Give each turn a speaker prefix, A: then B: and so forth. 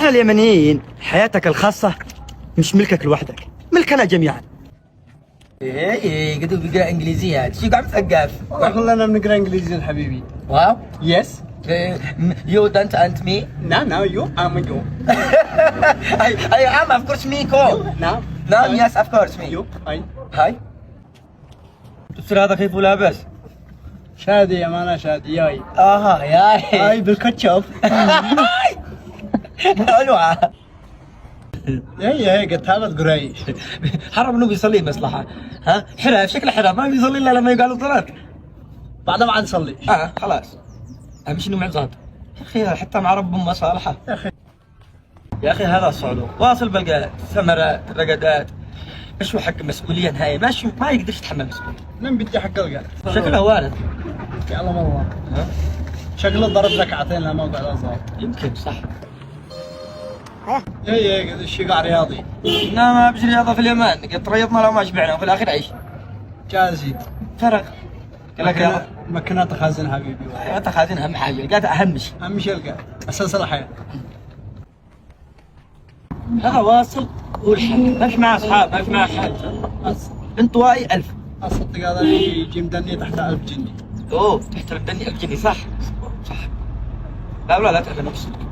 A: احنا اليمنيين حياتك الخاصة مش ملكك لوحدك، ملكنا جميعا.
B: ايه قدو بيقرا انجليزيات شو قاعد تثقف؟
C: كلنا بنقرا انجليزي حبيبي.
B: واو
C: يس.
B: يو دانت انت مي
C: نعم يو ام يو.
B: اي ام اوف كورس مي كو.
C: نعم
B: نعم يس اوف كورس مي.
C: يو
B: هاي الدكتور هذا كيف لابس؟
C: شادي يا مانا شادي ياي.
B: ياي
C: هاي بالكاتشب.
B: حلوة.
C: هي قلت هذا قريش.
B: حرام انه بيصلي مصلحة. ها حرام شكله حرام ما بيصلي الا لما يقال صلاة.
C: بعدها ما نصلي.
B: خلاص اهم شيء انه معزاد. يا اخي حتى مع رب امه صالحة. يا اخي هذا الصعلوك واصل بلقى ثمرات رقدات. ايش هو حق مسؤولية نهائية ما يقدرش يتحمل مسؤولية.
C: من بدي حق القى.
B: شكله وارد.
C: يا الله والله. شكله ضرب ركعتين لما موقع الازهر.
B: يمكن صح.
C: هي قد الشقاع رياضي.
B: لا ما بجري رياضة في اليمن قد تريضنا لو ما شبعنا وفي الاخير عيش.
C: جازي.
B: فرق. قال لك يلا
C: مكنات خازن حبيبي.
B: انت خازن اهم حاجة قالت اهم شيء.
C: اهم شيء القى اساس الحياه.
B: هذا واصل والحق ما في معه اصحاب ما في معه حد. انطوائي 1000.
C: اصدق هذا يجي مدني تحت 1000 جنيه.
B: اوه تحت المدني 1000 جنيه صح. لا تعمل نفسك.